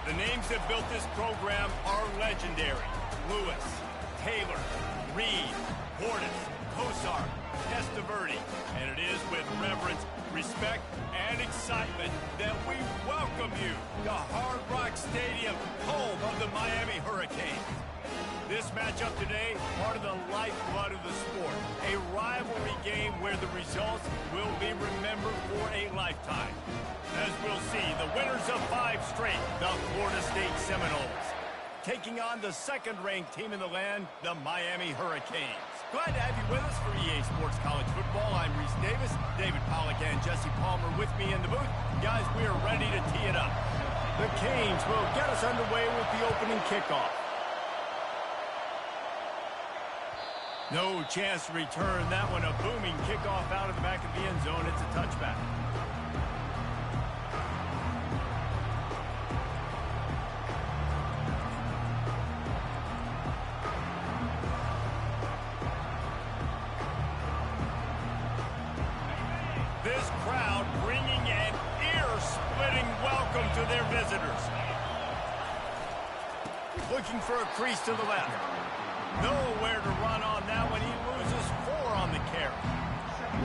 The names that built this program are legendary. Lewis, Taylor, Reed, Portis, Kosar, Testaverde. And it is with reverence, respect, and excitement that we welcome you to Hard Rock Stadium, home of the Miami Hurricanes. This matchup today, part of the lifeblood of the sport. A rivalry game where the results will be remembered for a lifetime. As we'll see, the winners of 5 straight, the Florida State Seminoles, taking on the second-ranked team in the land, the Miami Hurricanes. Glad to have you with us for EA Sports College Football. I'm Reese Davis, David Pollack and Jesse Palmer with me in the booth. Guys, we are ready to tee it up. The Canes will get us underway with the opening kickoff. No chance to return that one. A booming kickoff out of the back of the end zone. It's a touchback. This crowd bringing an ear-splitting welcome to their visitors. Looking for a crease to the left. Nowhere to run on that one. He loses 4 on the carry.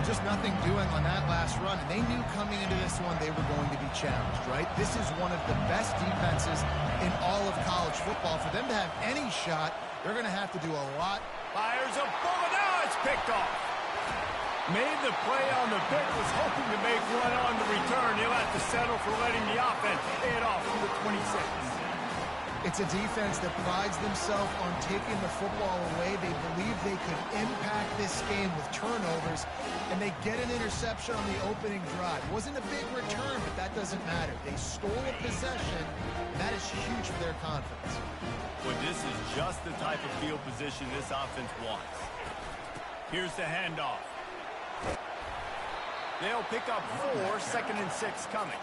Just nothing doing on that last run, and they knew coming into this one they were going to be challenged, right? This is one of the best defenses in all of college football. For them to have any shot, they're going to have to do a lot. Fires a bullet. Now it's picked off. Made the play on the pick, was hoping to make one on the return. He'll have to settle for letting the offense pay it off from the 26. It's a defense that prides themselves on taking the football away. They believe they could impact this game with turnovers, and they get an interception on the opening drive. It wasn't a big return, but that doesn't matter. They stole a possession, and that is huge for their confidence. Well, this is just the type of field position this offense wants. Here's the handoff. They'll pick up 4, 2nd and 6 coming.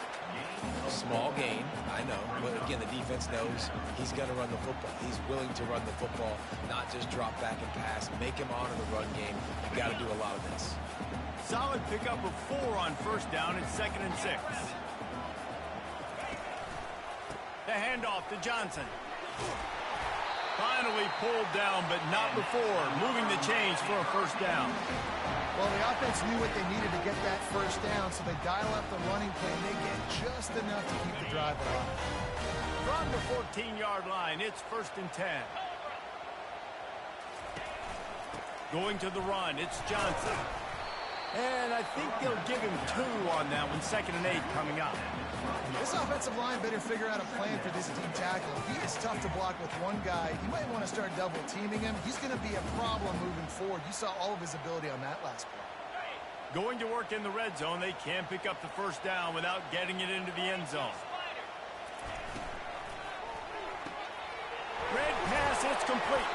Small gain, I know, but again, the defense knows he's going to run the football. He's willing to run the football, not just drop back and pass, make him honor the run game. You got to do a lot of this. Solid pickup of 4 on 1st down and 2nd and 6. The handoff to Johnson. Finally pulled down, but not before. Moving the chains for a 1st down. Well, the offense knew what they needed to get that 1st down, so they dial up the running play, and they get just enough to keep the drive alive. From the 14-yard line, it's 1st and 10. Going to the run, it's Johnson. And I think they'll give him 2 on that one, 2nd and 8 coming up. This offensive line better figure out a plan for this team tackle. He is tough to block with one guy. You might want to start double teaming him. He's going to be a problem moving forward. You saw all of his ability on that last play. Going to work in the red zone. They can't pick up the 1st down without getting it into the end zone. Red pass, it's complete.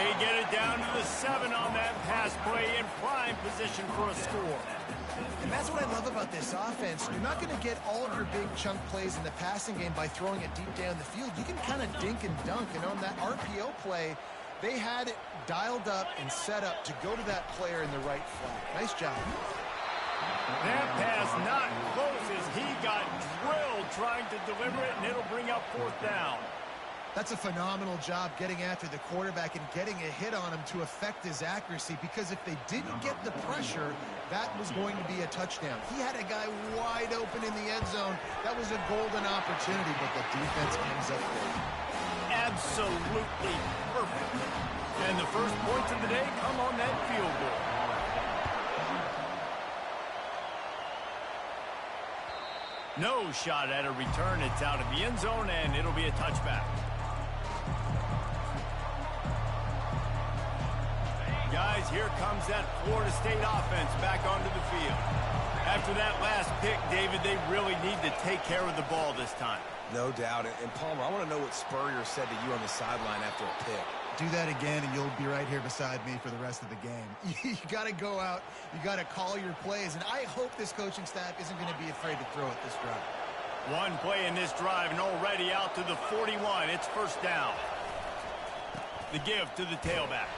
They get it down to the 7 on that pass play in prime position for a score. And that's what I love about this offense. You're not going to get all of your big chunk plays in the passing game by throwing it deep down the field. You can kind of dink and dunk. And on that RPO play, they had it dialed up and set up to go to that player in the right flat. Nice job. That pass not close as he got drilled trying to deliver it, and it'll bring up 4th down. That's a phenomenal job getting after the quarterback and getting a hit on him to affect his accuracy, because if they didn't get the pressure, that was going to be a touchdown. He had a guy wide open in the end zone. That was a golden opportunity, but the defense comes up with it. Absolutely perfect. And the first points of the day come on that field goal. No shot at a return. It's out of the end zone, and it'll be a touchback. Guys, here comes that Florida State offense back onto the field. After that last pick, David, they really need to take care of the ball this time. No doubt. And Palmer, I want to know what Spurrier said to you on the sideline after a pick. Do that again, and you'll be right here beside me for the rest of the game. You got to go out. You got to call your plays, and I hope this coaching staff isn't going to be afraid to throw it this drive. One play in this drive, and already out to the 41. It's 1st down. The give to the tailback.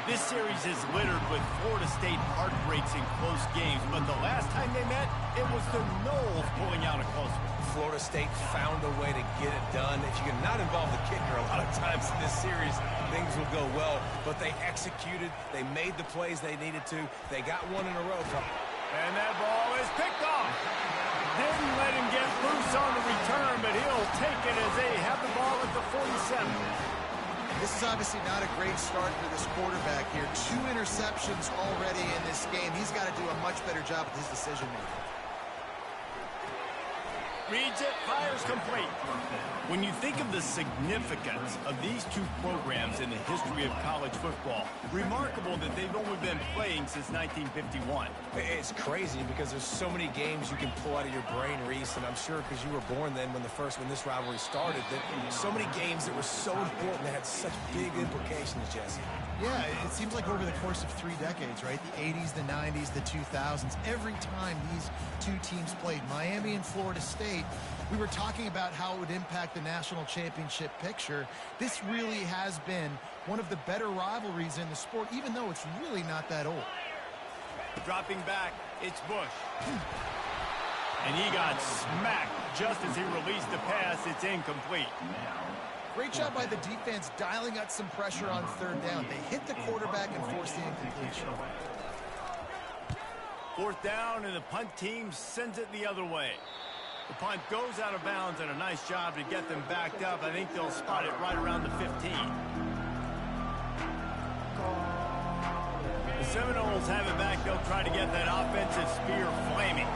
This series is littered with Florida State heartbreaks in close games, but the last time they met, it was the Noles pulling out a close one. Florida State found a way to get it done. If you can not involve the kicker a lot of times in this series, things will go well. But they executed. They made the plays they needed to. They got one in a row. And that ball is picked off. Didn't let him get loose on the return, but he'll take it as they have the ball at the 47. This is obviously not a great start for this quarterback here. 2 interceptions already in this game. He's got to do a much better job with his decision-making. Reads it, fires complete. When you think of the significance of these two programs in the history of college football, remarkable that they've only been playing since 1951. It's crazy because there's so many games you can pull out of your brain, Reese, and I'm sure because you were born then when this rivalry started, that so many games that were so important that had such big implications, Jesse. Yeah, it seems like over the course of 3 decades, right? The 80s, the 90s, the 2000s, every time these two teams played, Miami and Florida State, we were talking about how it would impact the national championship picture. This really has been one of the better rivalries in the sport, even though it's really not that old. Dropping back, it's Bush. And he got smacked just as he released the pass. It's incomplete. Great job by the defense dialing up some pressure on 3rd down. They hit the quarterback and forced the incompletion. 4th down, and the punt team sends it the other way. The punt goes out of bounds, and a nice job to get them backed up. I think they'll spot it right around the 15. The Seminoles have it back. They'll try to get that offensive spear flaming.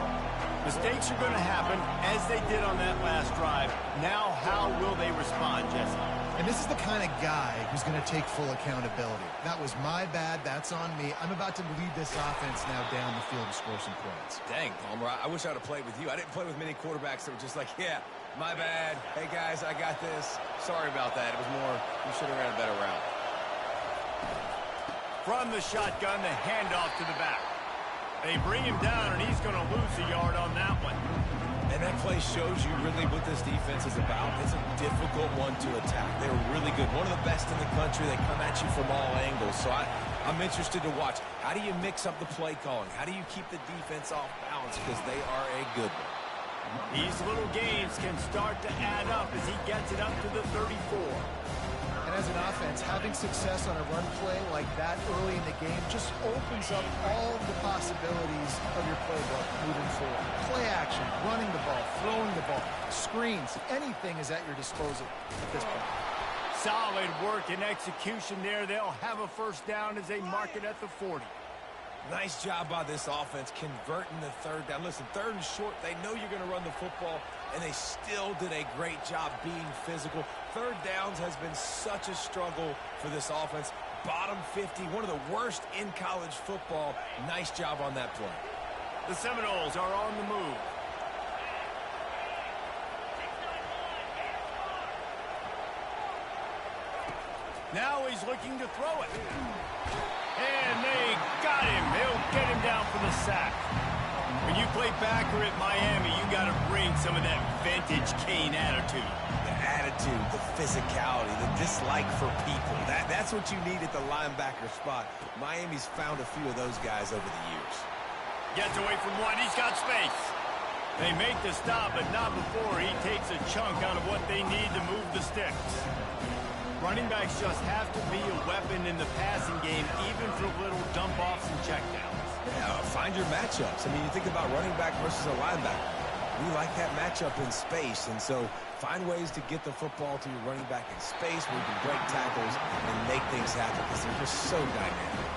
Mistakes are going to happen, as they did on that last drive. Now, how will they respond, Jesse? And this is the kind of guy who's going to take full accountability. That was my bad. That's on me. I'm about to lead this offense now down the field and score some points. Dang, Palmer, I wish I would have played with you. I didn't play with many quarterbacks that were just like, yeah, my bad. Hey, guys, I got this. Sorry about that. It was more, you should have ran a better route. From the shotgun, the handoff to the back. They bring him down, and he's going to lose a yard on that one. And that play shows you really what this defense is about. It's a difficult one to attack. They're really good. One of the best in the country. They come at you from all angles. So I'm interested to watch. How do you mix up the play calling? How do you keep the defense off balance? Because they are a good one. These little games can start to add up as he gets it up to the 34. And as an offense, having success on a run play like that early in the game just opens up all the possibilities of your playbook moving forward. Play action, running the ball, throwing the ball, screens, anything is at your disposal at this point. Solid work and execution there. They'll have a 1st down as they mark it at the 40. Nice job by this offense converting the 3rd down. Listen, 3rd and short, they know you're going to run the football, and they still did a great job being physical. 3rd downs has been such a struggle for this offense. Bottom 50, one of the worst in college football. Nice job on that play. The Seminoles are on the move. Now he's looking to throw it. And they got him. They'll get him down for the sack. When you play backer at Miami, you got to bring some of that vintage Kane attitude. The attitude, the physicality, the dislike for people. That's what you need at the linebacker spot. Miami's found a few of those guys over the years. Gets away from one. He's got space. They make the stop, but not before he takes a chunk out of what they need to move the sticks. Running backs just have to be a weapon in the passing game, even for little dump-offs and checkdowns. Yeah, find your matchups. I mean, you think about running back versus a linebacker. We like that matchup in space, and so find ways to get the football to your running back in space where you can break tackles and make things happen because they're just so dynamic.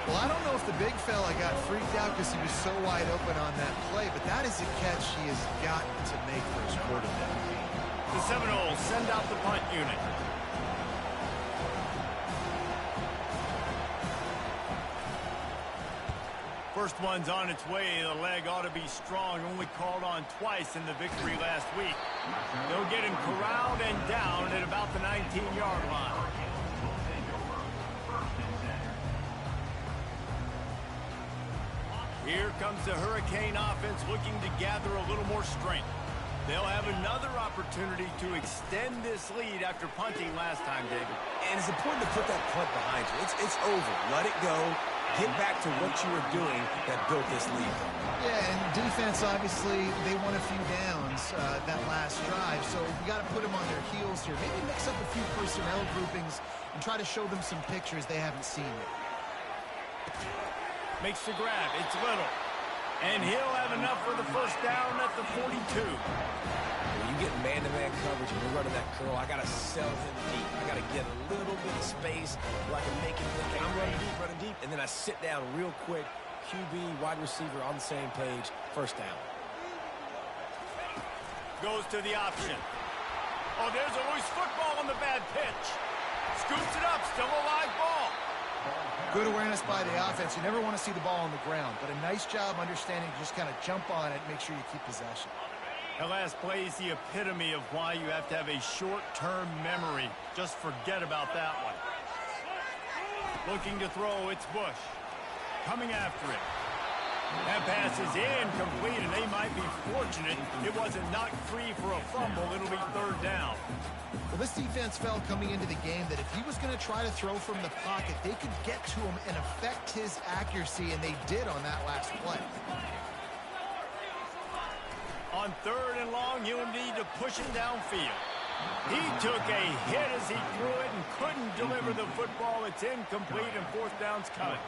Well, I don't know if the big fella got freaked out because he was so wide open on that play, but that is a catch he has got to make for his quarterback. The Seminoles send out the punt unit. First one's on its way. The leg ought to be strong. Only called on twice in the victory last week. They'll get him corralled and down at about the 19-yard line. Here comes the Hurricane offense looking to gather a little more strength. They'll have another opportunity to extend this lead after punting last time, David. And it's important to put that punt behind you. It's over. Let it go. Get back to what you were doing that built this lead. Yeah, and defense, obviously, they won a few downs that last drive, so we got to put them on their heels here. Maybe mix up a few personnel groupings and try to show them some pictures they haven't seen yet. Makes the grab. It's Little. And he'll have enough for the first down at the 42. When you get man-to-man coverage and you're running that curl, I got to sell him deep. I got to get a little bit of space where I can make him think, I'm running deep, and then I sit down real quick. QB, wide receiver on the same page. First down. Goes to the option. Oh, there's a loose football on the bad pitch. Scoops it up. Still a live ball. Good awareness by the offense. You never want to see the ball on the ground, but a nice job understanding to just kind of jump on it and make sure you keep possession. That last play is the epitome of why you have to have a short-term memory. Just forget about that one. Looking to throw, it's Bush. Coming after it. That pass is incomplete, and they might be fortunate it wasn't knocked free for a fumble. It'll be third down. Well, this defense felt coming into the game that if he was going to try to throw from the pocket, they could get to him and affect his accuracy, and they did on that last play. On third and long, he'll need to push it downfield. He took a hit as he threw it and couldn't deliver the football. It's incomplete, and fourth down's coming.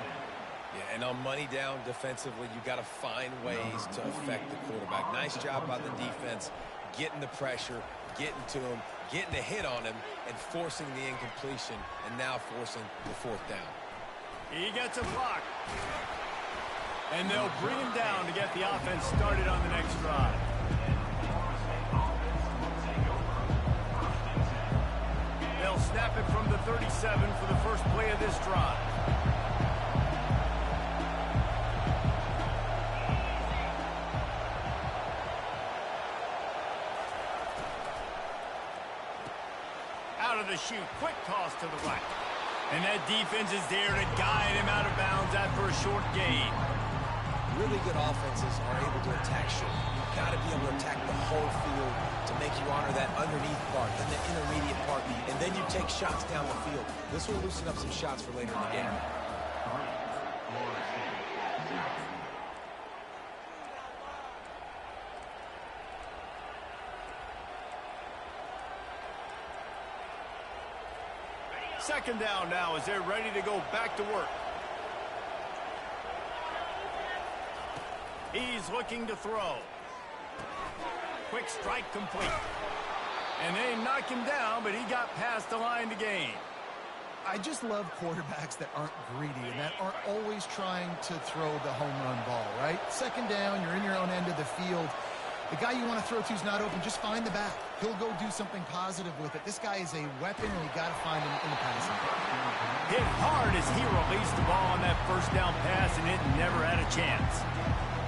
Yeah, and on money down defensively, you got to find ways to affect the quarterback. Nice job by the defense, getting the pressure, getting to him, getting a hit on him, and forcing the incompletion, and now forcing the fourth down. He gets a block. And they'll bring him down to get the offense started on the next drive. They'll snap it from the 37 for the first play of this drive. Out of the chute, quick toss to the right. And that defense is there to guide him out of bounds after a short gain. Really good offenses are able to attack short. You've got to be able to attack the whole field to make you honor that underneath part, then the intermediate part, and then you take shots down the field. This will loosen up some shots for later in the game. Second down now as they're ready to go back to work. He's looking to throw. Quick strike complete. And they knock him down, but he got past the line to gain. I just love quarterbacks that aren't greedy and that aren't always trying to throw the home run ball, right? Second down, you're in your own end of the field. The guy you want to throw to is not open. Just find the back. He'll go do something positive with it. This guy is a weapon, and you got to find him in the passing game. Hit hard as he released the ball on that first down pass, and it never had a chance.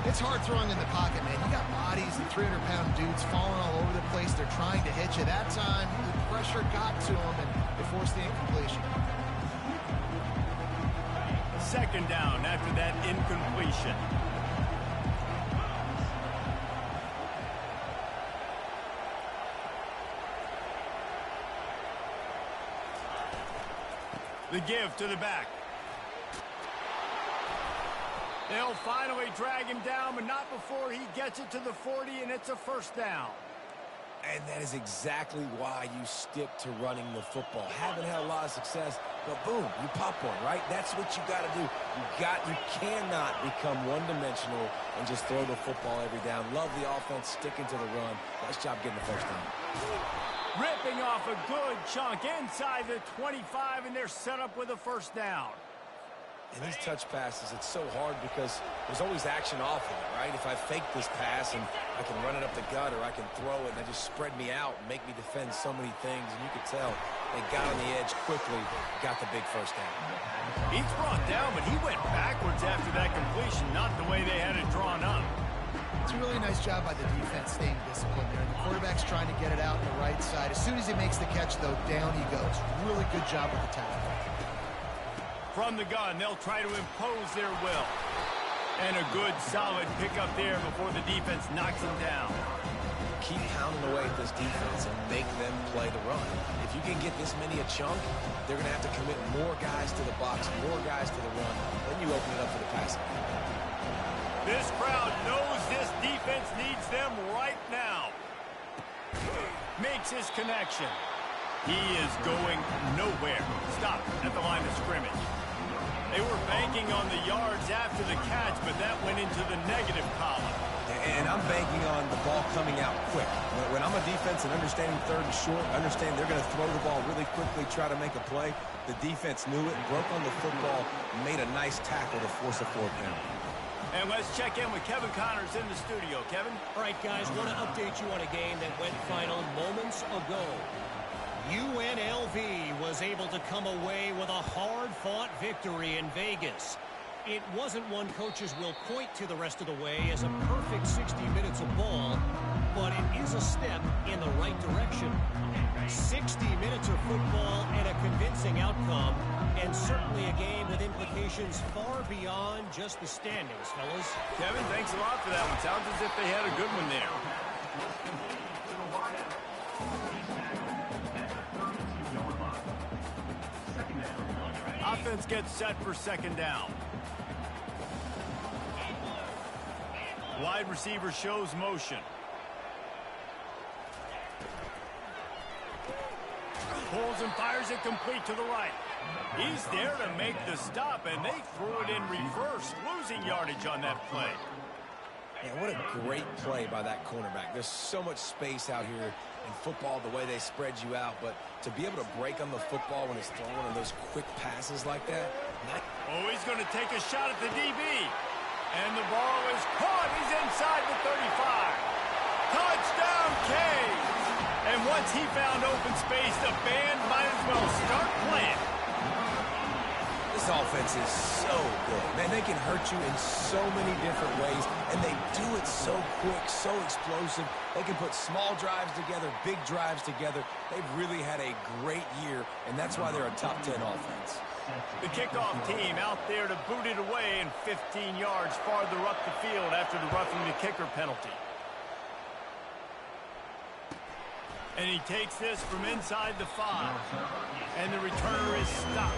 It's hard throwing in the pocket, man. You got bodies and 300-pound dudes falling all over the place. They're trying to hit you. That time, the pressure got to him, and they forced the incompletion. Second down after that incompletion. The give to the back. They'll finally drag him down, but not before he gets it to the 40, and it's a first down. And that is exactly why you stick to running the football. Haven't had a lot of success, but boom, you pop one, right? That's what you got to do. You cannot become one-dimensional and just throw the football every down. Love the offense, sticking to the run. Nice job getting the first down. Ripping off a good chunk inside the 25, and they're set up with a first down. And these touch passes, it's so hard because there's always action off of it, right? If I fake this pass and I can run it up the gut or I can throw it and they just spread me out and make me defend so many things. And you could tell they got on the edge quickly, got the big first down. He's brought down, but he went backwards after that completion, not the way they had it drawn up. It's a really nice job by the defense staying disciplined there. The quarterback's trying to get it out on the right side. As soon as he makes the catch, though, down he goes. Really good job with the tackle. From the gun, they'll try to impose their will. And a good, solid pickup there before the defense knocks him down. Keep pounding away at this defense and make them play the run. If you can get this many a chunk, they're going to have to commit more guys to the box, more guys to the run. Then you open it up for the passing. This crowd knows this defense needs them right now. Makes his connection. He is going nowhere. Stop at the line of scrimmage. They were banking on the yards after the catch, but that went into the negative column. And I'm banking on the ball coming out quick. When I'm a defense and understanding third and short, understand they're going to throw the ball really quickly, try to make a play. The defense knew it, broke on the football, made a nice tackle to force a 4th down. And let's check in with Kevin Connors in the studio. Kevin? All right, guys, want to update you on a game that went final moments ago. UNLV was able to come away with a hard-fought victory in Vegas. It wasn't one coaches will point to the rest of the way as a perfect 60 minutes of ball, but it is a step in the right direction. 60 minutes of football and a convincing outcome, and certainly a game with implications far beyond just the standings, fellas. Kevin, thanks a lot for that one. Sounds as if they had a good one there. Offense gets set for 2nd down. Wide receiver shows motion. Pulls and fires it complete to the right. He's there to make the stop, and they threw it in reverse, losing yardage on that play. Yeah, what a great play by that cornerback. There's so much space out here in football, the way they spread you out, but to be able to break on the football when it's thrown on those quick passes like that. Oh, he's going to take a shot at the DB. And the ball is caught. He's inside the 35. Touchdown, Canes. And once he found open space, the band might as well start playing. This offense is so good. Man, they can hurt you in so many different ways, and they do it so quick, so explosive. They can put small drives together, big drives together. They've really had a great year, and that's why they're a top 10 offense. The kickoff team out there to boot it away and 15 yards farther up the field after the roughing the kicker penalty. And he takes this from inside the 5. And the returner is stopped.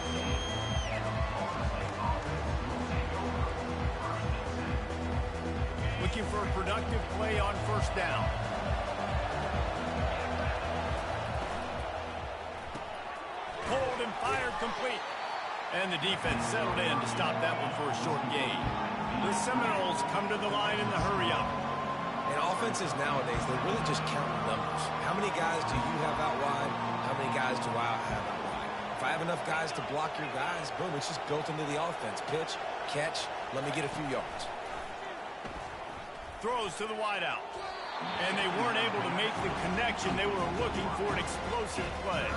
Looking for a productive play on 1st down. Pulled and fired complete. And the defense settled in to stop that one for a short gain. The Seminoles come to the line in the hurry-up. And offenses nowadays, they're really just counting numbers. How many guys do you have out wide? How many guys do I have out wide? If I have enough guys to block your guys, boom, it's just built into the offense. Pitch, catch, let me get a few yards. Throws to the wideout. And they weren't able to make the connection. They were looking for an explosive play.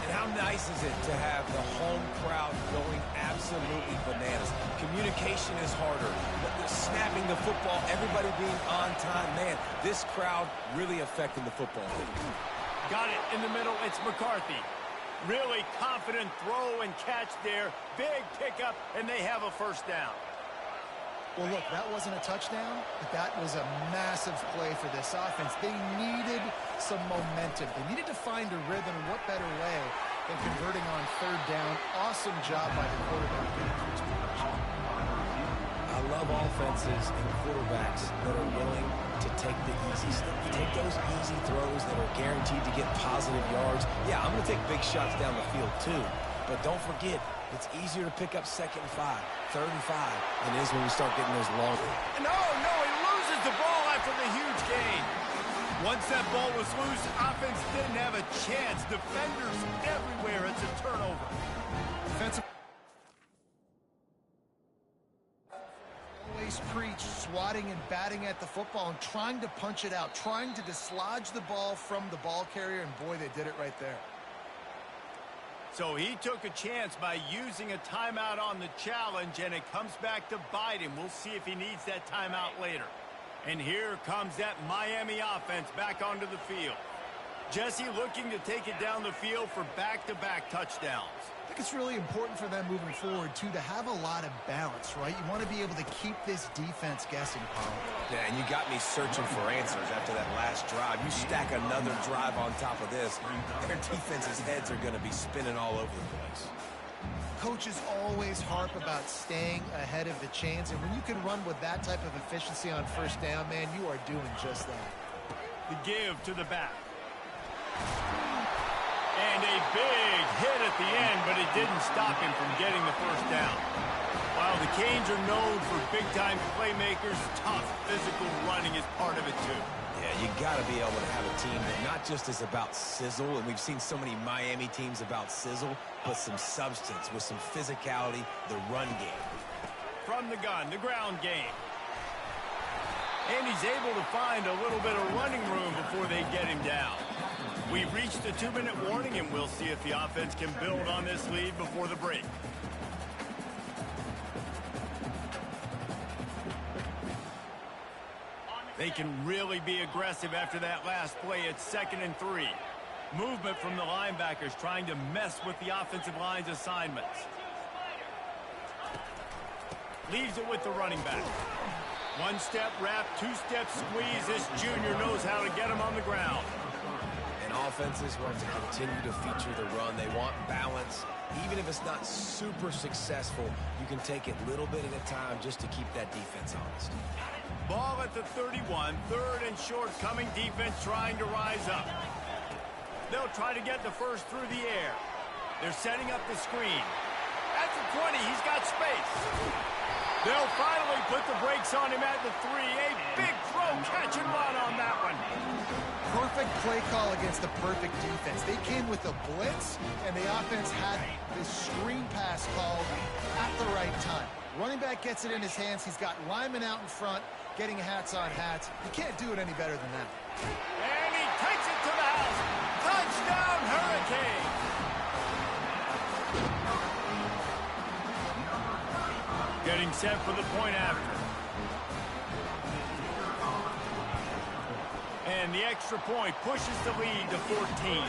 And how nice is it to have the home crowd going absolutely bananas? Communication is harder. But snapping the football, everybody being on time. Man, this crowd really affecting the football. Got it in the middle. It's McCarthy. Really confident throw and catch there. Big pickup, and they have a 1st down. Well, look, that wasn't a touchdown, but that was a massive play for this offense. They needed some momentum. They needed to find a rhythm. What better way than converting on 3rd down? Awesome job by the quarterback getting through his progression. I love offenses and quarterbacks that are willing to take the easy stuff. Take those easy throws that are guaranteed to get positive yards. Yeah, I'm going to take big shots down the field too, but don't forget, it's easier to pick up 2nd and 5, 3rd and 5 than it is when we start getting those long. No, he loses the ball after the huge gain. Once that ball was loose, offense didn't have a chance. Defenders everywhere. It's a turnover. Defensive. Always preach swatting and batting at the football and trying to punch it out, trying to dislodge the ball from the ball carrier, and boy, they did it right there. So he took a chance by using a timeout on the challenge, and it comes back to bite him. We'll see if he needs that timeout later. And here comes that Miami offense back onto the field. Jesse looking to take it down the field for back-to-back touchdowns. I think it's really important for them moving forward, too, to have a lot of balance, right? You want to be able to keep this defense guessing, Paul. Yeah, and you got me searching for answers after that last drive. You stack another drive on top of this, their defense's heads are going to be spinning all over the place. Coaches always harp about staying ahead of the chains, and when you can run with that type of efficiency on first down, man, you are doing just that. The give to the back. And a big hit at the end, but it didn't stop him from getting the first down. While the Canes are known for big-time playmakers, tough physical running is part of it, too. Yeah, you got to be able to have a team that not just is about sizzle, and we've seen so many Miami teams about sizzle, but some substance with some physicality, the run game. From the gun, the ground game. And he's able to find a little bit of running room before they get him down. We've reached a 2-minute warning, and we'll see if the offense can build on this lead before the break. They can really be aggressive after that last play. It's 2nd and 3. Movement from the linebackers trying to mess with the offensive line's assignments. Leaves it with the running back. One-step wrap, two-step squeeze. This junior knows how to get him on the ground. And offenses want to continue to feature the run. They want balance. Even if it's not super successful, you can take it little bit at a time just to keep that defense honest. Ball at the 31, 3rd and short coming. Defense trying to rise up. They'll try to get the first through the air. They're setting up the screen. At the 20, he's got space. They'll finally put the brakes on him at the 3. A big throw, catch and run on that one. Perfect play call against the perfect defense. They came with a blitz, and the offense had this screen pass called at the right time. Running back gets it in his hands. He's got linemen out in front, getting hats on hats. You can't do it any better than that. And he takes it to the house. Touchdown, Hurricanes. Getting set for the point after. And the extra point pushes the lead to 14.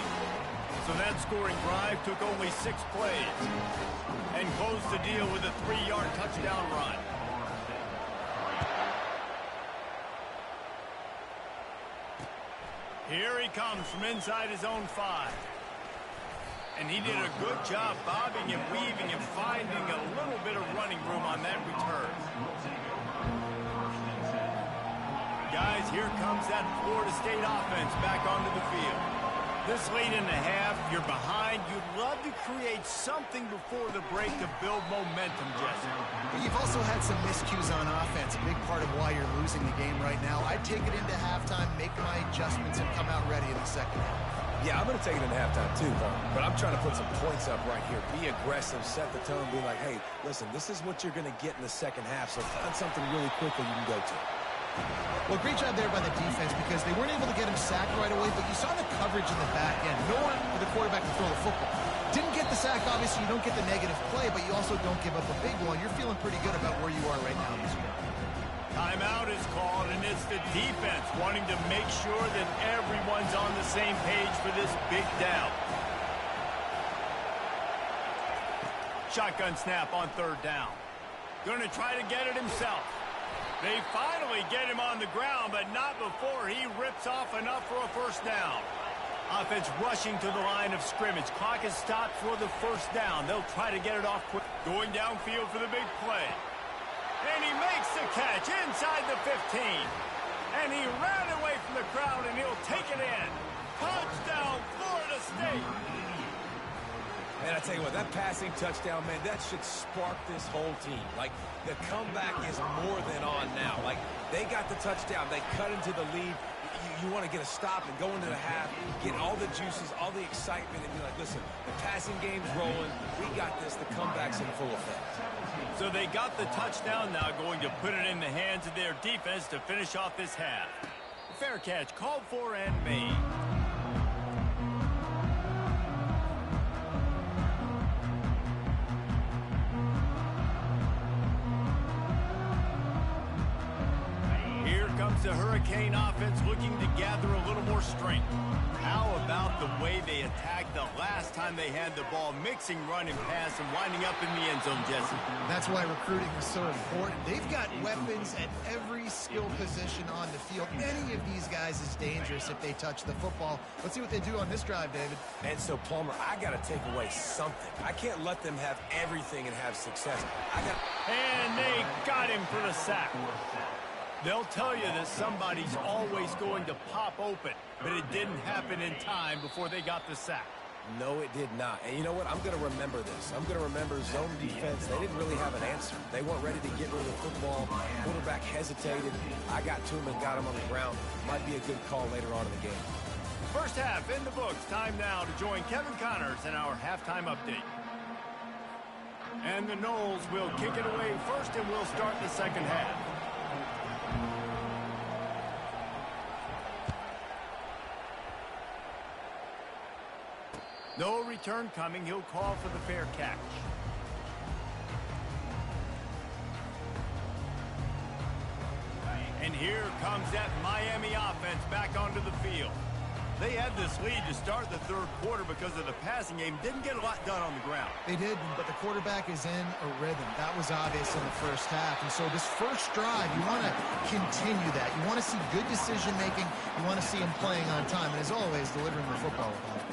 So that scoring drive took only 6 plays. And closed the deal with a 3-yard touchdown run. Here he comes from inside his own 5. And he did a good job bobbing and weaving and finding a little bit of running room on that return. Guys, here comes that Florida State offense back onto the field. This late in the half, you're behind. You'd love to create something before the break to build momentum, Jesse. You've also had some miscues on offense, a big part of why you're losing the game right now. I'd take it into halftime, make my adjustments, and come out ready in the second half. Yeah, I'm going to take it into halftime too, but I'm trying to put some points up right here. Be aggressive, set the tone, be like, hey, listen, this is what you're going to get in the second half, so find something really quickly you can go to. Well, great job there by the defense because they weren't able to get him sacked right away, but you saw the coverage in the back end. Nowhere for the quarterback to throw the football. Didn't get the sack, obviously you don't get the negative play, but you also don't give up a big one. You're feeling pretty good about where you are right now in this game. Timeout is called, and it's the defense wanting to make sure that everyone's on the same page for this big down. Shotgun snap on 3rd down. Going to try to get it himself. They finally get him on the ground, but not before he rips off enough for a first down. Offense rushing to the line of scrimmage. Clock is stopped for the first down. They'll try to get it off quick. Going downfield for the big play. And he makes the catch inside the 15. And he ran away from the crowd, and he'll take it in. Touchdown, Florida State. Man, I tell you what, that passing touchdown, man, that should spark this whole team. Like, the comeback is more than on now. Like, they got the touchdown. They cut into the lead. You want to get a stop and go into the half, get all the juices, all the excitement, and be like, listen, the passing game's rolling. We got this. The comeback's in full effect. So they got the touchdown now, going to put it in the hands of their defense to finish off this half. Fair catch called for and made. comes the Hurricane offense looking to gather a little more strength. How about the way they attacked the last time they had the ball, mixing run and pass and winding up in the end zone, Jesse? That's why recruiting is so important. They've got weapons at every skill position on the field. Any of these guys is dangerous if they touch the football. Let's see what they do on this drive, David. And so, Palmer, I got to take away something. I can't let them have everything and have success. And they got him for the sack. They'll tell you that somebody's always going to pop open, but it didn't happen in time before they got the sack. No, it did not. And you know what? I'm going to remember this. I'm going to remember zone defense. They didn't really have an answer. They weren't ready to get rid of the football. Quarterback hesitated. I got to him and got him on the ground. Might be a good call later on in the game. First half in the books. Time now to join Kevin Connors in our halftime update. And the Noles will kick it away first, and we'll start the second half. No return coming. He'll call for the fair catch. And here comes that Miami offense back onto the field. They had this lead to start the third quarter because of the passing game. Didn't get a lot done on the ground. They did, but the quarterback is in a rhythm. That was obvious in the first half. And so this first drive, you want to continue that. You want to see good decision-making. You want to see him playing on time. And as always, delivering the football.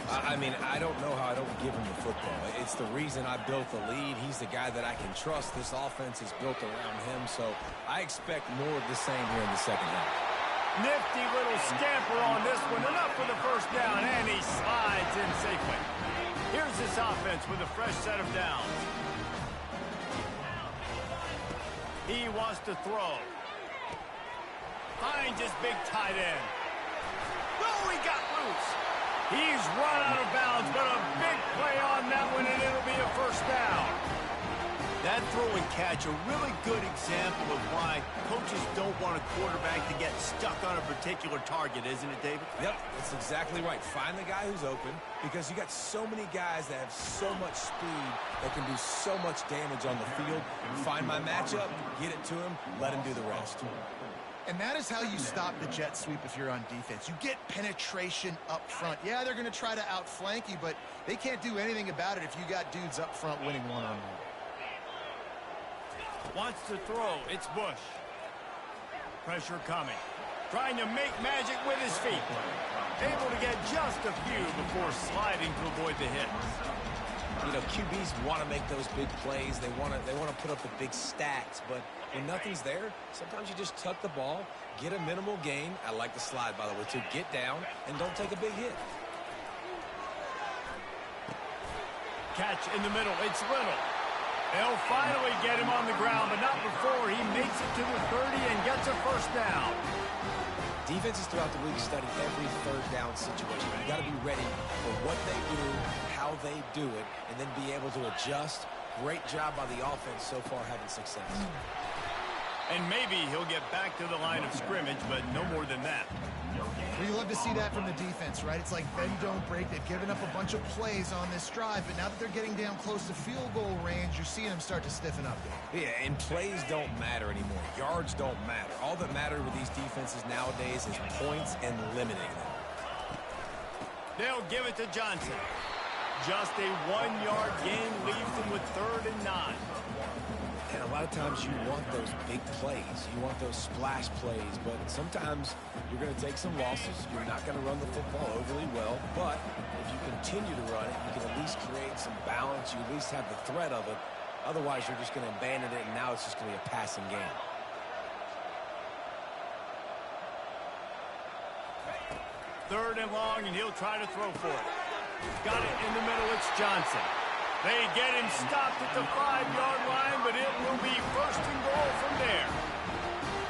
I mean, I don't know how I don't give him the football. It's the reason I built the lead. He's the guy that I can trust. This offense is built around him. So I expect more of the same here in the second half. Nifty little scamper on this one. Enough for the first down, and he slides in safely. Here's this offense with a fresh set of downs. He wants to throw. Finds his big tight end. Oh, he got loose. He's run out of bounds, but a big play on that one, and it'll be a first down. That throw and catch, a really good example of why coaches don't want a quarterback to get stuck on a particular target, isn't it, David? Yep, that's exactly right. Find the guy who's open, because you got so many guys that have so much speed that can do so much damage on the field. Find my matchup, get it to him, let him do the rest. And that is how you stop the jet sweep if you're on defense. You get penetration up front. Yeah, they're going to try to outflank you, but they can't do anything about it if you got dudes up front winning one-on-one. Wants to throw. It's Bush. Pressure coming. Trying to make magic with his feet. Able to get just a few before sliding to avoid the hits. You know, QBs want to make those big plays. They want to put up the big stats. But when nothing's there, sometimes you just tuck the ball, get a minimal gain. I like the slide, by the way, to get down and don't take a big hit. Catch in the middle. It's Little. They'll finally get him on the ground, but not before he makes it to the 30 and gets a first down. Defenses throughout the league study every third down situation. You got to be ready for what they do, how they do it, and then be able to adjust. Great job by the offense so far having success. And maybe he'll get back to the line of scrimmage, but no more than that. Well, you love to see that from the defense, right? It's like bend, don't break. They've given up a bunch of plays on this drive, but now that they're getting down close to field goal range, you're seeing them start to stiffen up. Yeah, and plays don't matter anymore. Yards don't matter. All that matters with these defenses nowadays is points and limiting them. They'll give it to Johnson. Just a 1-yard gain leaves them with 3rd and 9. And a lot of times you want those big plays. You want those splash plays, but sometimes you're going to take some losses. You're not going to run the football overly well, but if you continue to run it, you can at least create some balance. You at least have the threat of it. Otherwise, you're just going to abandon it, and now it's just going to be a passing game. Third and long, and he'll try to throw for it. Got it in the middle. It's Johnson. They get him stopped at the 5-yard line, but it will be 1st and goal from there.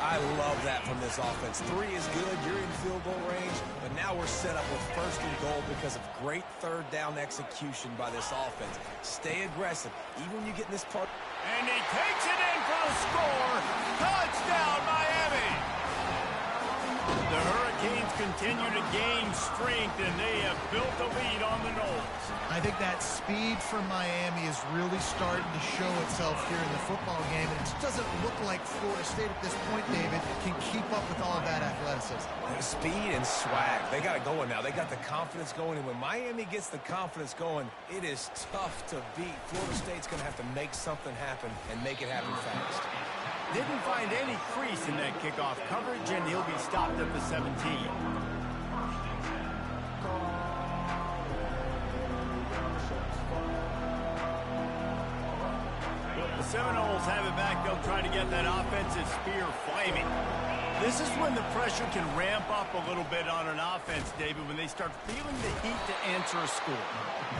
I love that from this offense. 3 is good. You're in field goal range, but now we're set up with 1st and goal because of great third down execution by this offense. Stay aggressive, even when you get in this part. And he takes it in for the score. Touchdown, Miami! The Hurricanes continue to gain strength, and they have built a lead on the Noles. I think that speed from Miami is really starting to show itself here in the football game, and it just doesn't look like Florida State at this point, David, can keep up with all of that athleticism. Speed and swag. They got it going now. They got the confidence going, and when Miami gets the confidence going, it is tough to beat. Florida State's going to have to make something happen and make it happen fast. Didn't find any crease in that kickoff coverage, and he'll be stopped at the 17. The Seminoles have it back. They'll try to get that offensive spear flaming. This is when the pressure can ramp up a little bit on an offense, David, when they start feeling the heat to answer a score.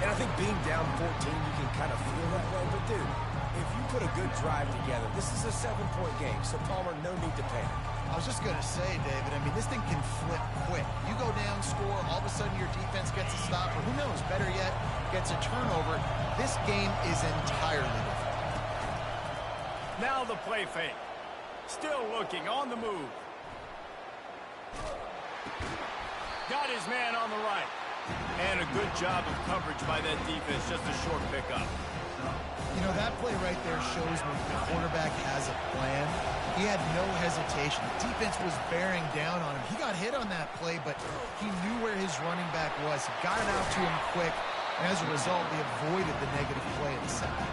And I think being down 14, you can kind of feel that way. But, dude, if you put a good drive together, this is a 7-point game, so Palmer, no need to panic. I was just going to say, David, I mean, this thing can flip quick. You go down, score, all of a sudden your defense gets a stop, or who knows, better yet, gets a turnover. This game is entirely different. Now the play fake. Still looking, on the move. Got his man on the right. And a good job of coverage by that defense, just a short pickup. You know, that play right there shows when the quarterback has a plan. He had no hesitation. The defense was bearing down on him. He got hit on that play, but he knew where his running back was. He got it out to him quick, and as a result, they avoided the negative play in the second.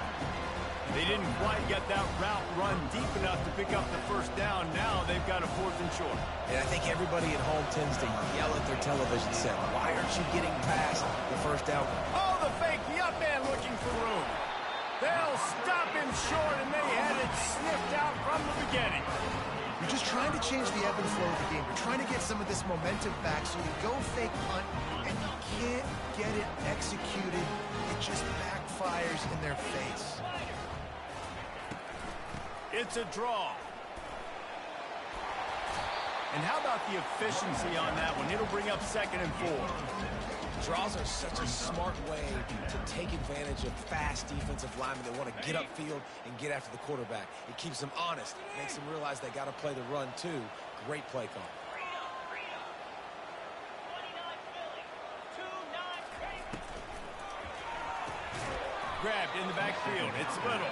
They didn't quite get that route run deep enough to pick up the first down. Now they've got a 4th and short. And I think everybody at home tends to yell at their television set, why aren't you getting past the first down? Oh, the fake, the up man looking for room. They'll stop him short, and they had it sniffed out from the beginning. You're just trying to change the ebb and flow of the game. You're trying to get some of this momentum back, so you go fake punt, and you can't get it executed. It just backfires in their face. It's a draw. And how about the efficiency on that one? It'll bring up 2nd and 4. Draws are such a smart way to take advantage of fast defensive linemen that want to get upfield and get after the quarterback. It keeps them honest, makes them realize they got to play the run too. Great play call. Grabbed in the backfield. It's Little.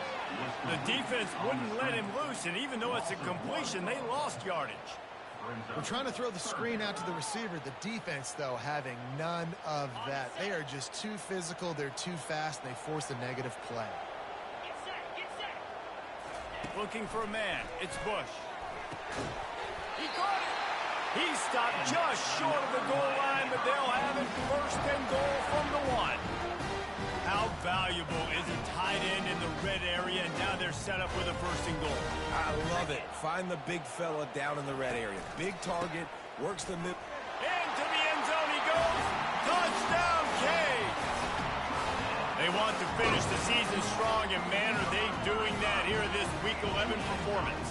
The defense wouldn't let him loose, and even though it's a completion, they lost yardage. We're trying to throw the screen out to the receiver. The defense, though, having none of that. They are just too physical. They're too fast, and they force a negative play. Looking for a man. It's Bush. He caught it. He stopped just short of the goal line, but they'll have it 1st and goal from the 1. How valuable is a tight end in the red area, and now they're set up with a 1st and goal. I love it. Find the big fella down in the red area. Big target, works the middle. Into the end zone he goes. Touchdown, Cade. They want to finish the season strong, and man, are they doing that here in this Week 11 performance.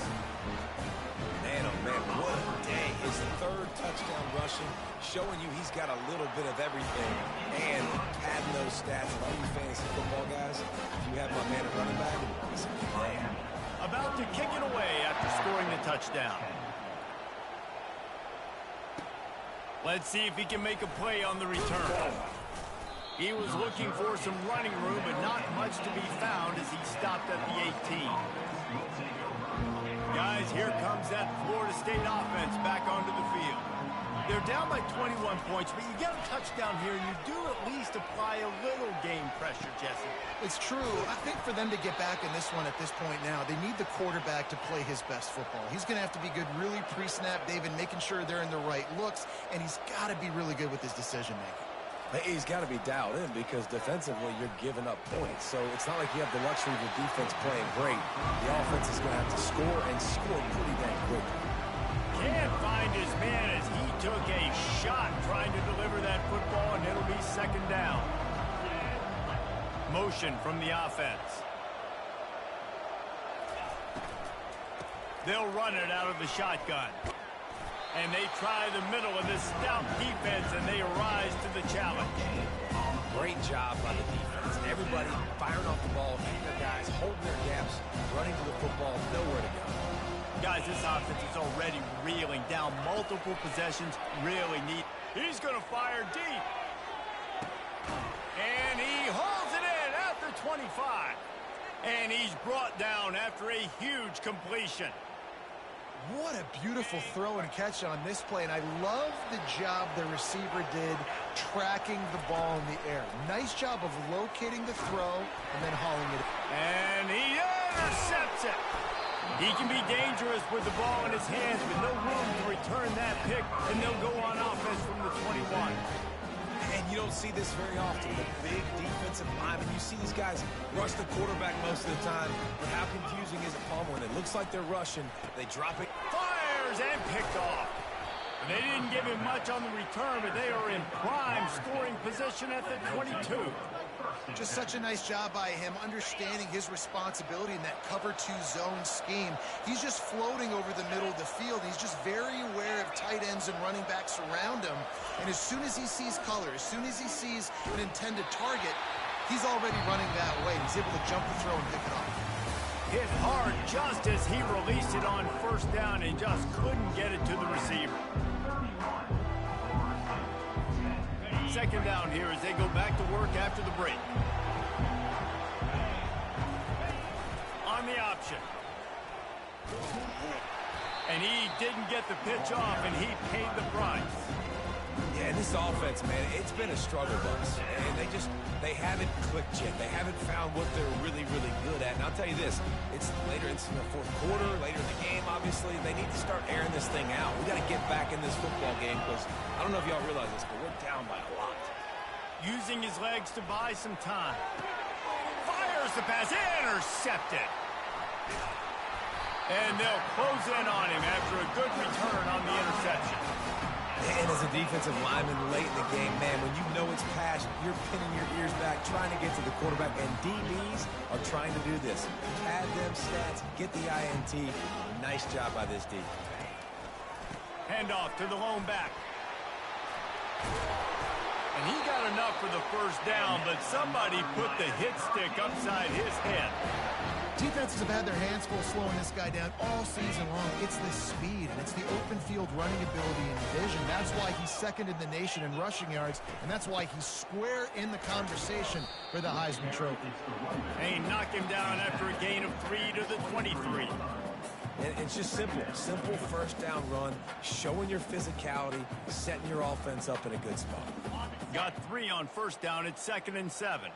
Man, oh man, what a day. His 3rd touchdown rushing, showing you he's got a little bit of everything. And padding those stats. And all you fantasy football guys, if you have my man at running back, he's a big man. About to kick it away after scoring the touchdown. Let's see if he can make a play on the return. He was looking for some running room, but not much to be found as he stopped at the 18. Guys, here comes that Florida State offense back onto the field. They're down by 21 points, but you get a touchdown here, and you do at least apply a little game pressure, Jesse. It's true. I think for them to get back in this one at this point now, they need the quarterback to play his best football. He's going to have to be good really pre-snap, David, making sure they're in the right looks, and he's got to be really good with his decision-making. He's got to be dialed in because defensively you're giving up points. So it's not like you have the luxury of your defense playing great. The offense is going to have to score and score pretty dang quickly. Can't find his man as he took a shot trying to deliver that football, and it'll be 2nd down. Motion from the offense. They'll run it out of the shotgun. And they try the middle of this stout defense, and they rise to the challenge. Great job by the defense. Everybody firing off the ball, keeping their guys, holding their gaps, running to the football, nowhere to go. Guys, this offense is already reeling down multiple possessions. Really neat. He's going to fire deep. And he holds it in at the 25. And he's brought down after a huge completion. What a beautiful throw and catch on this play, and I love the job the receiver did tracking the ball in the air. Nice job of locating the throw and then hauling it. And he intercepts it. He can be dangerous with the ball in his hands with no room to return that pick, and they'll go on offense from the 21. And you don't see this very often. The big defensive linemen, you see these guys rush the quarterback most of the time, but how confusing is it, Palmer? When it looks like they're rushing, they drop it. Fires and picked off. They didn't give him much on the return, but they are in prime scoring position at the 22. Just such a nice job by him, understanding his responsibility in that cover 2 zone scheme. He's just floating over the middle of the field. He's just very aware of tight ends and running backs around him. And as soon as he sees color, as soon as he sees an intended target, he's already running that way. He's able to jump the throw and pick it off. Hit hard just as he released it on first down and just couldn't get it to the receiver. Second down here as they go back to work after the break. On the option. And he didn't get the pitch off, and he paid the price. Yeah, and this offense, man, it's been a struggle bus. And they haven't clicked yet. They haven't found what they're really, really good at. And I'll tell you this, it's later in the fourth quarter, later in the game, obviously. They need to start airing this thing out. We got to get back in this football game because I don't know if y'all realize this, but we're down by a lot. Using his legs to buy some time. Fires the pass, intercepted. And they'll close in on him after a good return on the interception. And as a defensive lineman late in the game, man, when you know it's passed, you're pinning your ears back, trying to get to the quarterback, and DBs are trying to do this. Pad them stats, get the INT. Nice job by this D. Handoff to the lone back. And he got enough for the first down, but somebody put the hit stick upside his head. Defenses have had their hands full slowing this guy down all season long. It's the speed, and it's the open field running ability and vision. That's why he's second in the nation in rushing yards, and that's why he's square in the conversation for the Heisman Trophy. And he knocked him down after a gain of 3 to the 23. And it's just simple first down run, showing your physicality, setting your offense up in a good spot. Got 3 on first down at 2nd and 7.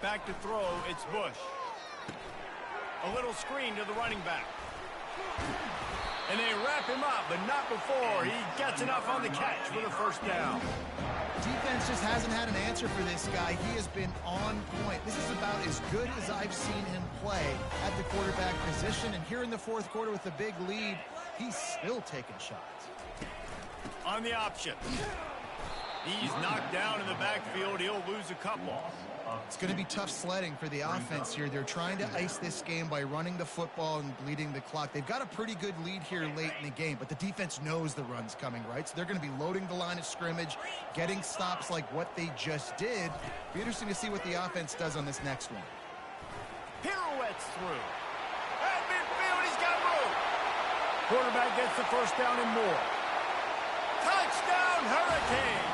Back to throw, it's Bush. A little screen to the running back. And they wrap him up, but not before he gets enough on the catch for the first down. Defense just hasn't had an answer for this guy. He has been on point. This is about as good as I've seen him play at the quarterback position. And here in the fourth quarter with a big lead, he's still taking shots. On the option. He's knocked down in the backfield. He'll lose a couple. It's going to be tough sledding for the offense here. They're trying to ice this game by running the football and bleeding the clock. They've got a pretty good lead here late in the game, but the defense knows the run's coming, right? So they're going to be loading the line of scrimmage, getting stops like what they just did. Be interesting to see what the offense does on this next one. Pirouettes through. At midfield, he's got room. Quarterback gets the first down and more. Touchdown, Hurricanes!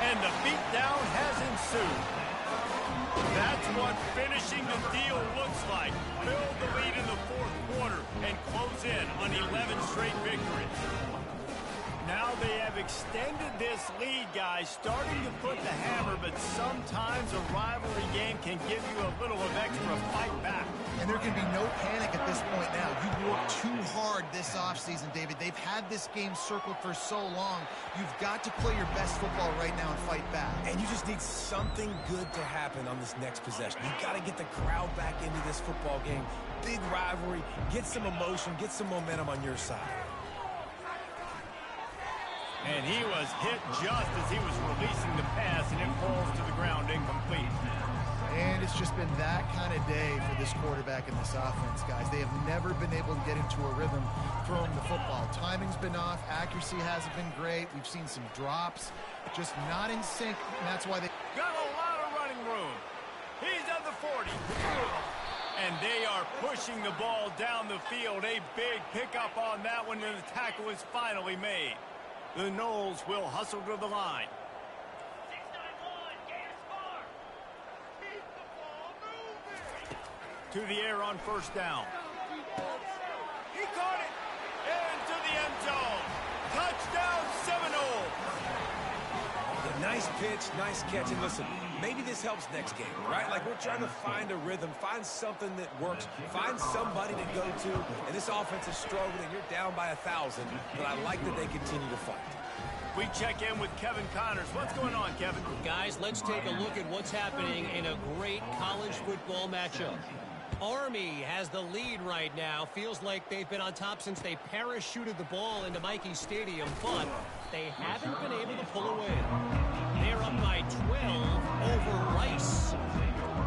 And the beatdown has ensued. That's what finishing the deal looks like. Build the lead in the fourth quarter and close in on 11 straight victories. Now they have extended this lead, guys, starting to put the hammer, but sometimes a rivalry game can give you a little of extra fight back. And there can be no panic at this point now. You worked too hard this offseason, David. They've had this game circled for so long. You've got to play your best football right now and fight back. And you just need something good to happen on this next possession. You got to get the crowd back into this football game. Big rivalry. Get some emotion. Get some momentum on your side. And he was hit just as he was releasing the pass, and it falls to the ground incomplete. And it's just been that kind of day for this quarterback and this offense, guys. They have never been able to get into a rhythm throwing the football. Timing's been off. Accuracy hasn't been great. We've seen some drops. Just not in sync, and that's why they... Got a lot of running room. He's at the 40. And they are pushing the ball down the field. A big pickup on that one, and the tackle is finally made. The Noles will hustle to the line. To the air on first down. He caught it. Into the end zone. Touchdown, Seminoles. Yeah, nice pitch, nice catch. And listen, maybe this helps next game, right? Like, we're trying to find a rhythm, find something that works, find somebody to go to. And this offense is struggling. You're down by 1,000, but I like that they continue to fight. We check in with Kevin Connors. What's going on, Kevin? Guys, let's take a look at what's happening in a great college football matchup. Army has the lead right now. Feels like they've been on top since they parachuted the ball into Michie Stadium, but they haven't been able to pull away. They're up by 12 over Rice.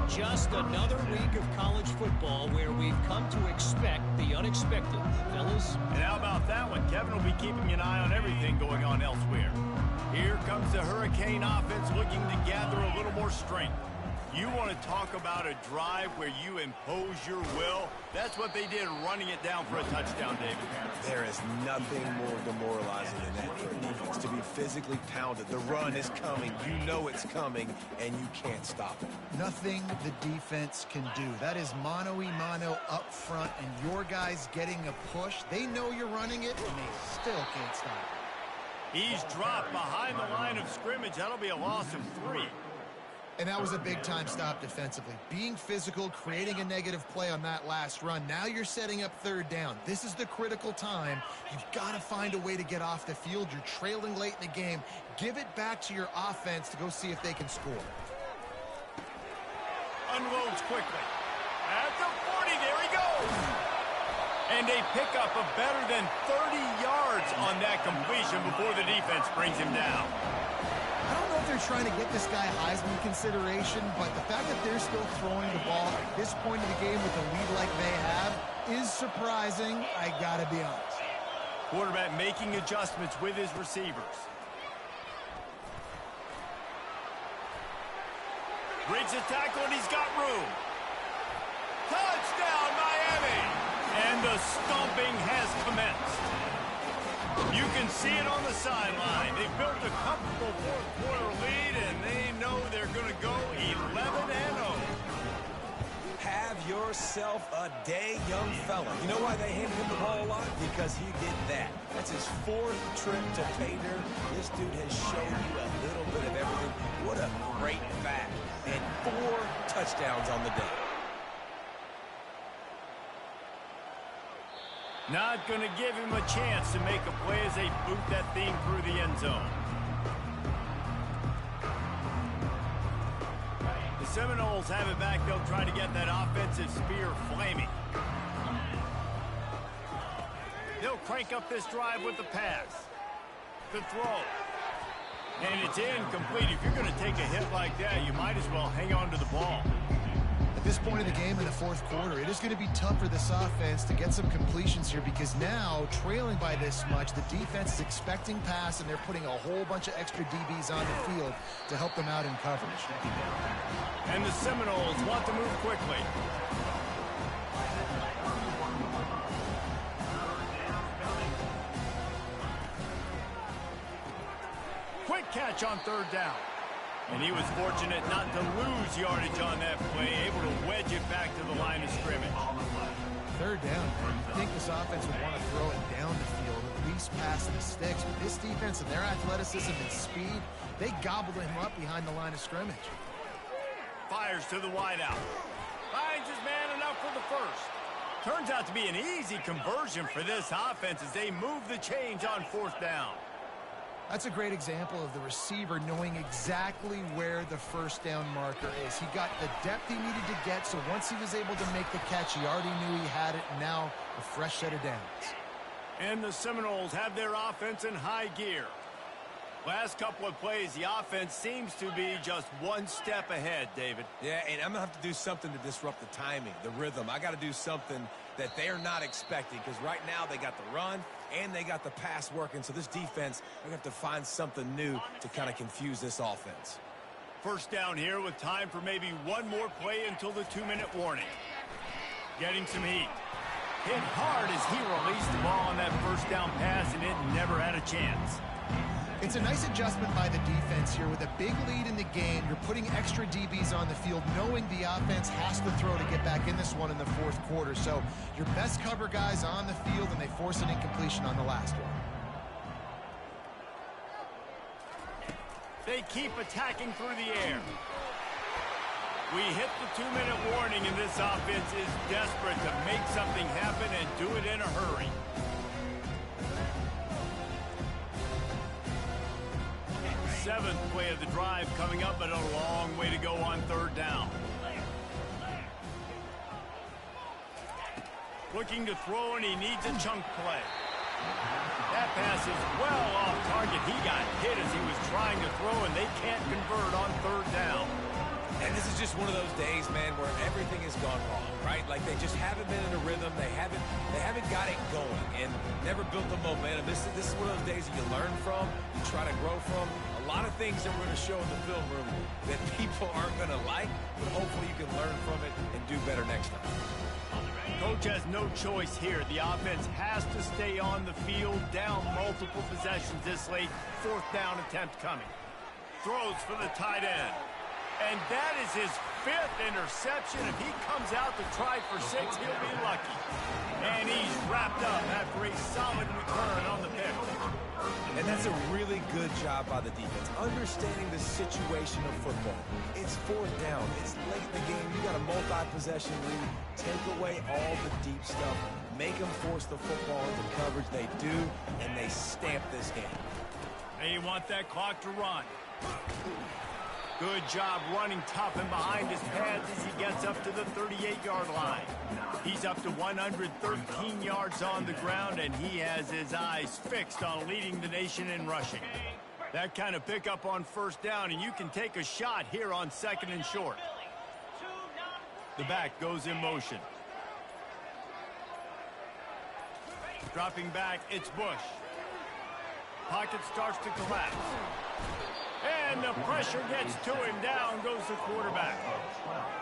Just another week of college football where we've come to expect the unexpected, fellas. And how about that one? Kevin will be keeping an eye on everything going on elsewhere. Here comes the Hurricane offense looking to gather a little more strength. You want to talk about a drive where you impose your will? That's what they did, running it down for a touchdown, David. There is nothing more demoralizing than that for a defense, to be physically pounded. The run is coming. You know it's coming, and you can't stop it. Nothing the defense can do. That is mano-a-mano up front, and your guys getting a push. They know you're running it, and they still can't stop it. He's dropped behind the line of scrimmage. That'll be a loss of 3. And that was a big-time stop defensively. Being physical, creating a negative play on that last run. Now you're setting up third down. This is the critical time. You've got to find a way to get off the field. You're trailing late in the game. Give it back to your offense to go see if they can score. Unloads quickly. At the 40, there he goes. And a pickup of better than 30 yards on that completion before the defense brings him down. I don't know if they're trying to get this guy Heisman consideration, but the fact that they're still throwing the ball at this point of the game with a lead like they have is surprising, I gotta be honest. Quarterback making adjustments with his receivers. Breaks his tackle, and he's got room. Touchdown, Miami! And the stomping has commenced. You can see it on the sideline. They've built a comfortable fourth-quarter lead, and they know they're going to go 11-0. Have yourself a day, young fella. You know why they handed him the ball a lot? Because he did that. That's his 4th trip to pay dirt. This dude has shown you a little bit of everything. What a great back. And 4 touchdowns on the day. Not going to give him a chance to make a play as they boot that thing through the end zone. The Seminoles have it back. They'll try to get that offensive spear flaming. They'll crank up this drive with the pass. The throw. And it's incomplete. If you're going to take a hit like that, you might as well hang on to the ball. At this point of the game in the fourth quarter, it is going to be tough for this offense to get some completions here because now, trailing by this much, the defense is expecting pass, and they're putting a whole bunch of extra DBs on the field to help them out in coverage. And the Seminoles want to move quickly. Quick catch on third down. And he was fortunate not to lose yardage on that play, able to wedge it back to the line of scrimmage. Third down, I think this offense would want to throw it down the field, at least past the sticks. But this defense and their athleticism and speed, they gobbled him up behind the line of scrimmage. Fires to the wideout. Finds his man enough for the first. Turns out to be an easy conversion for this offense as they move the chains on fourth down. That's a great example of the receiver knowing exactly where the first down marker is. He got the depth he needed to get, so once he was able to make the catch, he already knew he had it, and now a fresh set of downs. And the Seminoles have their offense in high gear. Last couple of plays, the offense seems to be just one step ahead, David. Yeah, and I'm going to have to do something to disrupt the timing, the rhythm. I got to do something that they're not expecting because right now they got the run and they got the pass working. So this defense, we're going to have to find something new to kind of confuse this offense. First down here with time for maybe one more play until the 2-minute warning. Getting some heat. Hit hard as he released the ball on that first down pass, and it never had a chance. It's a nice adjustment by the defense here. With a big lead in the game, you're putting extra DBs on the field, knowing the offense has to throw to get back in this one in the fourth quarter. So your best cover guys on the field, and they force an incompletion on the last one. They keep attacking through the air. We hit the 2-minute warning, and this offense is desperate to make something happen and do it in a hurry. Seventh play of the drive coming up, but a long way to go on third down. Looking to throw, and he needs a chunk play. That pass is well off target. He got hit as he was trying to throw, and they can't convert on third down. And this is just one of those days, man, where everything has gone wrong, right? Like they just haven't been in a rhythm. They haven't got it going and never built the momentum. This is one of those days that you learn from, you try to grow from. A lot of things that we're going to show in the film room that people aren't going to like, but hopefully you can learn from it and do better next time. Coach has no choice here. The offense has to stay on the field, down multiple possessions this late. Fourth down attempt coming. Throws for the tight end. And that is his fifth interception. If he comes out to try for 6, he'll be lucky. And he's wrapped up after a solid return on the pick. And that's a really good job by the defense, understanding the situation of football. It's fourth down. It's late in the game. You got a multi-possession lead. Take away all the deep stuff. Make them force the football into coverage. They do, and they stamp this game. They want that clock to run. Good job running tough and behind his pads as he gets up to the 38-yard line. He's up to 113 yards on the ground, and he has his eyes fixed on leading the nation in rushing. That kind of pickup on first down, and you can take a shot here on second and short. The back goes in motion. Dropping back, it's Bush. Pocket starts to collapse. And the pressure gets to him. Down goes the quarterback.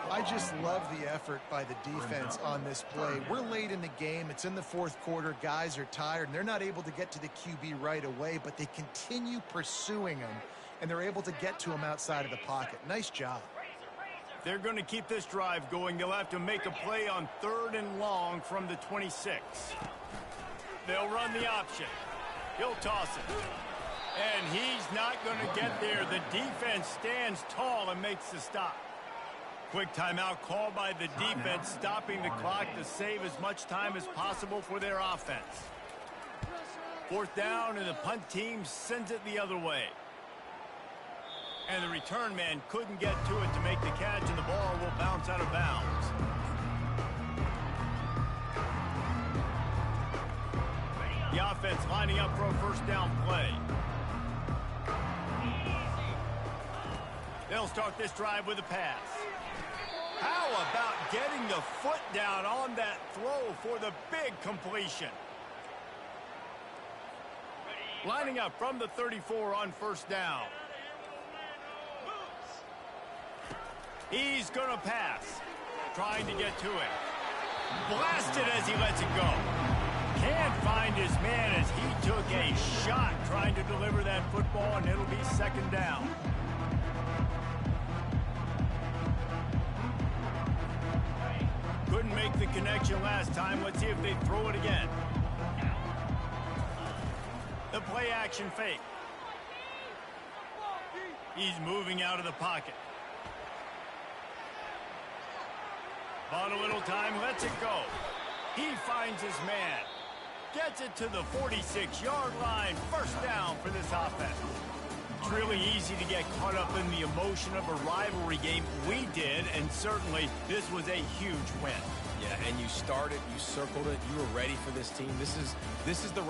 I just love the effort by the defense on this play. We're late in the game. It's in the fourth quarter. Guys are tired, and they're not able to get to the QB right away, but they continue pursuing him, and they're able to get to him outside of the pocket. Nice job. They're going to keep this drive going. They'll have to make a play on third and long from the 26. They'll run the option. He'll toss it. And he's not going to get there. The defense stands tall and makes the stop. Quick timeout called by the defense, stopping the clock to save as much time as possible for their offense. Fourth down, and the punt team sends it the other way. And the return man couldn't get to it to make the catch, and the ball will bounce out of bounds. The offense lining up for a first down play. They'll start this drive with a pass. How about getting the foot down on that throw for the big completion? Lining up from the 34 on first down. He's going to pass. Trying to get to it. Blasted as he lets it go. Can't find his man as he took a shot trying to deliver that football, and it'll be second down. Couldn't make the connection last time. Let's see if they throw it again. The play action fake. He's moving out of the pocket. Bought a little time, lets it go. He finds his man. Gets it to the 46-yard line. First down for this offense. It's really easy to get caught up in the emotion of a rivalry game. We did, and certainly this was a huge win. Yeah, and you started, you circled it, you were ready for this team. This is the